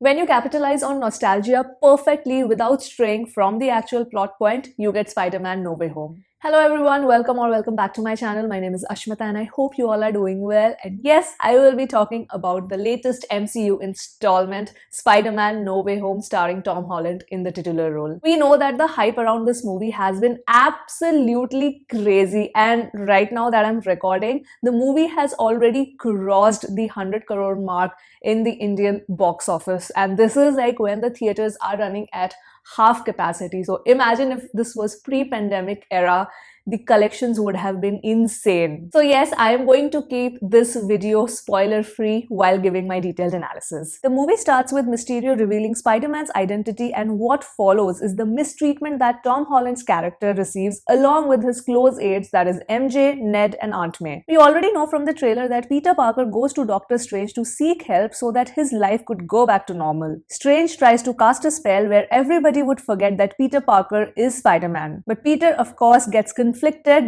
When you capitalize on nostalgia perfectly without straying from the actual plot point, you get Spider-Man No Way Home. Hello everyone, welcome back to my channel. My name is Ashmita and I hope you all are doing well. And yes, I will be talking about the latest MCU installment, Spider-Man No Way Home, starring Tom Holland in the titular role. We know that the hype around this movie has been absolutely crazy, and right now that I'm recording, the movie has already crossed the 100 crore mark in the Indian box office, and this is like when the theaters are running at half capacity. So imagine if this was pre-pandemic era, the collections would have been insane. So yes, I am going to keep this video spoiler free while giving my detailed analysis. The movie starts with Mysterio revealing Spider-Man's identity, and what follows is the mistreatment that Tom Holland's character receives along with his close aides, that is MJ, Ned and Aunt May. We already know from the trailer that Peter Parker goes to Doctor Strange to seek help so that his life could go back to normal. Strange tries to cast a spell where everybody would forget that Peter Parker is Spider-Man. But Peter, of course, gets conflicted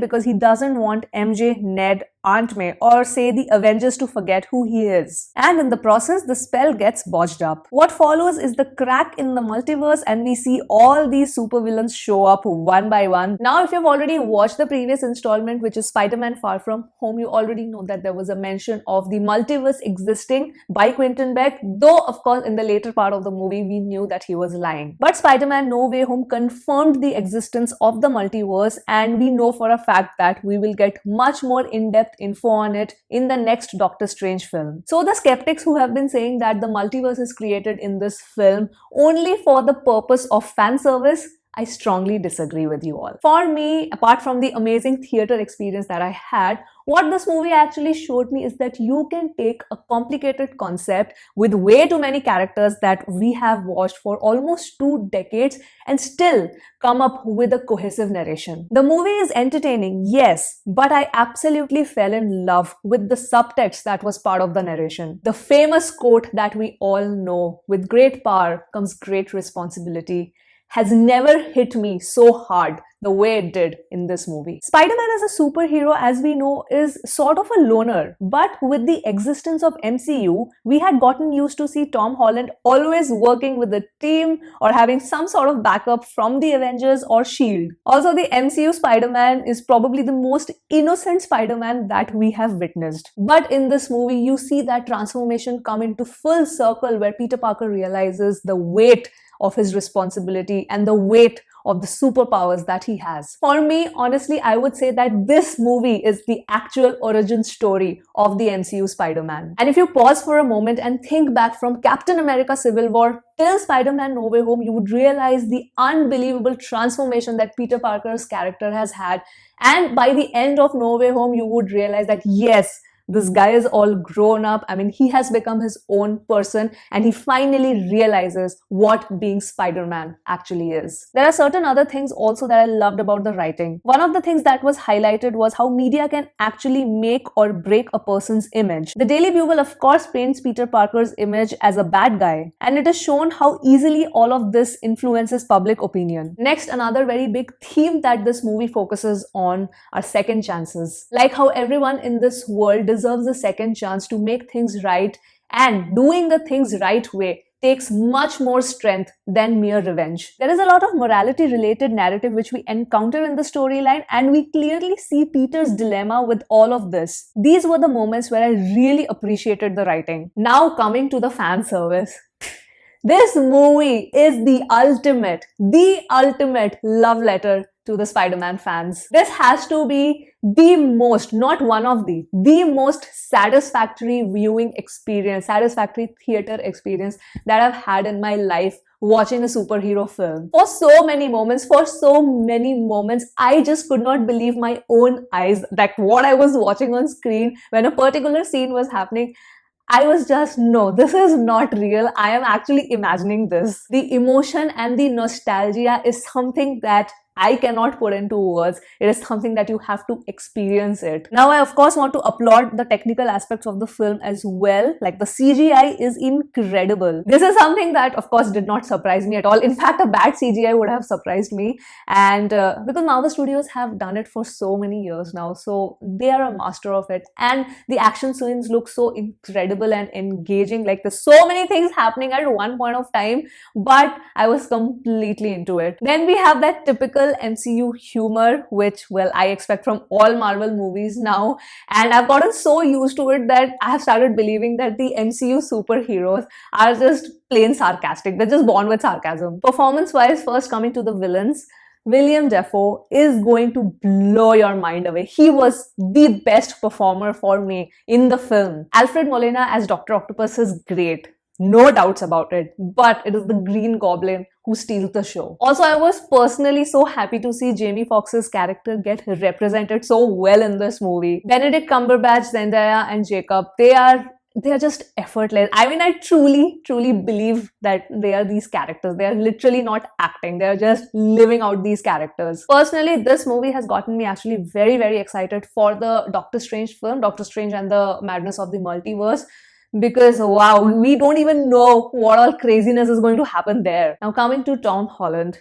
because he doesn't want MJ, Ned, Aunt May, or say the Avengers to forget who he is. And in the process, the spell gets botched up. What follows is the crack in the multiverse, and we see all these supervillains show up one by one. Now, if you've already watched the previous installment, which is Spider-Man Far From Home, you already know that there was a mention of the multiverse existing by Quentin Beck, though of course in the later part of the movie we knew that he was lying. But Spider-Man No Way Home confirmed the existence of the multiverse, and we know for a fact that we will get much more in-depth info on it in the next Doctor Strange film. So the skeptics who have been saying that the multiverse is created in this film only for the purpose of fan service, I strongly disagree with you all. For me, apart from the amazing theater experience that I had, what this movie actually showed me is that you can take a complicated concept with way too many characters that we have watched for almost 2 decades and still come up with a cohesive narration. The movie is entertaining, yes, but I absolutely fell in love with the subtext that was part of the narration. The famous quote that we all know, "With great power comes great responsibility," has never hit me so hard the way it did in this movie. Spider-Man as a superhero, as we know, is sort of a loner, but with the existence of MCU, we had gotten used to see Tom Holland always working with a team or having some sort of backup from the Avengers or S.H.I.E.L.D. Also, the MCU Spider-Man is probably the most innocent Spider-Man that we have witnessed. But in this movie, you see that transformation come into full circle where Peter Parker realizes the weight of his responsibility and the weight of the superpowers that he has. For me, honestly, I would say that this movie is the actual origin story of the MCU Spider-Man. And if you pause for a moment and think back from Captain America Civil War till Spider-Man No Way Home, you would realize the unbelievable transformation that Peter Parker's character has had. And by the end of No Way Home, you would realize that yes, this guy is all grown up. I mean, he has become his own person and he finally realizes what being Spider-Man actually is. There are certain other things also that I loved about the writing. One of the things that was highlighted was how media can actually make or break a person's image. The Daily Bugle, of course, paints Peter Parker's image as a bad guy, and it is shown how easily all of this influences public opinion. Next, another very big theme that this movie focuses on are second chances. Like how everyone in this world deserves a second chance to make things right, and doing the things right way takes much more strength than mere revenge. There is a lot of morality related narrative which we encounter in the storyline, and we clearly see Peter's dilemma with all of this. These were the moments where I really appreciated the writing. Now coming to the fan service. This movie is the ultimate love letter to the Spider-Man fans. This has to be the most, not one of the most satisfactory viewing experience, satisfactory theater experience that I've had in my life watching a superhero film. For so many moments, I just could not believe my own eyes that what I was watching on screen when a particular scene was happening. I was just, no, this is not real. I am actually imagining this. The emotion and the nostalgia is something that I cannot put into words. It is something that you have to experience it. Now, I of course want to applaud the technical aspects of the film as well. Like the CGI is incredible. This is something that of course did not surprise me at all. In fact, a bad CGI would have surprised me. And because Marvel Studios have done it for so many years now, so they are a master of it. And the action scenes look so incredible and engaging. Like there's so many things happening at one point of time, but I was completely into it. Then we have that typical MCU humor, which, well, I expect from all Marvel movies now. And I've gotten so used to it that I have started believing that the MCU superheroes are just plain sarcastic. They're just born with sarcasm. Performance-wise, first coming to the villains, William Dafoe is going to blow your mind away. He was the best performer for me in the film. Alfred Molina as Dr. Octopus is great. No doubts about it. But it is the Green Goblin who steals the show. Also, I was personally so happy to see Jamie Foxx's character get represented so well in this movie. Benedict Cumberbatch, Zendaya and Jacob, they are just effortless. I mean, I truly believe that they are these characters. They are literally not acting. They are just living out these characters. Personally, this movie has gotten me actually very excited for the Doctor Strange film, Doctor Strange and the Madness of the Multiverse. Because wow, we don't even know what all craziness is going to happen there. Now coming to Tom Holland,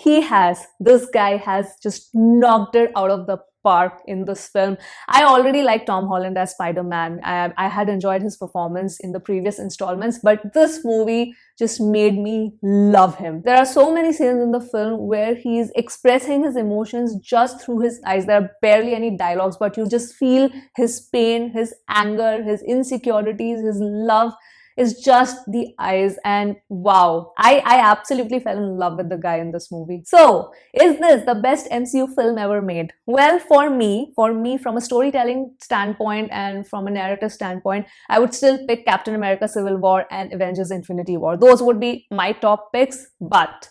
this guy has just knocked it out of the park in this film. I already like Tom Holland as Spider-Man. I had enjoyed his performance in the previous installments, but this movie just made me love him. There are so many scenes in the film where he is expressing his emotions just through his eyes. There are barely any dialogues, but you just feel his pain, his anger, his insecurities, his love. Is just the eyes, and wow, I absolutely fell in love with the guy in this movie. So, is this the best MCU film ever made? Well, for me, from a storytelling standpoint and from a narrative standpoint, I would still pick Captain America Civil War and Avengers Infinity War. Those would be my top picks, but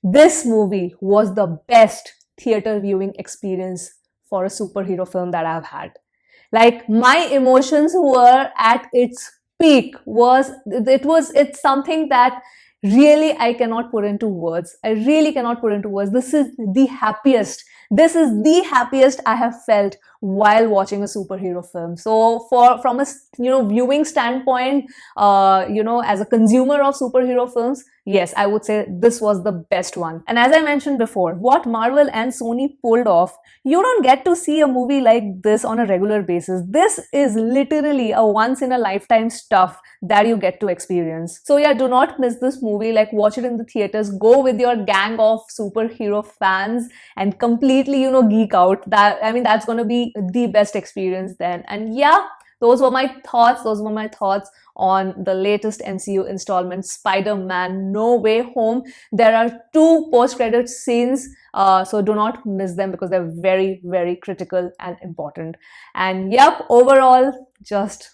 this movie was the best theater viewing experience for a superhero film that I've had. Like my emotions were at its peak. It's something that really I cannot put into words. I really cannot put into words. This is the happiest I have felt while watching a superhero film. So from a viewing standpoint, as a consumer of superhero films, yes, I would say this was the best one. And as I mentioned before, what Marvel and Sony pulled off, you don't get to see a movie like this on a regular basis. This is literally a once in a lifetime stuff that you get to experience. So yeah, do not miss this movie. Like, watch it in the theaters. Go with your gang of superhero fans and completely, geek out. That's going to be the best experience then. And yeah, those were my thoughts on the latest MCU installment, Spider-Man No Way Home. There are 2 post-credit scenes, so do not miss them because they're very critical and important. And yep, overall, just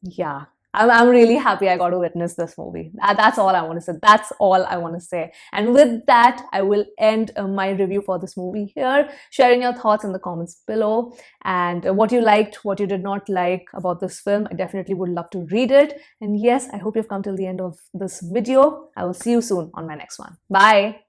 yeah, I'm really happy I got to witness this movie. That's all I want to say. And with that, I will end my review for this movie here, sharing your thoughts in the comments below, and what you liked, what you did not like about this film. I definitely would love to read it. And yes, I hope you've come till the end of this video. I will see you soon on my next one. Bye.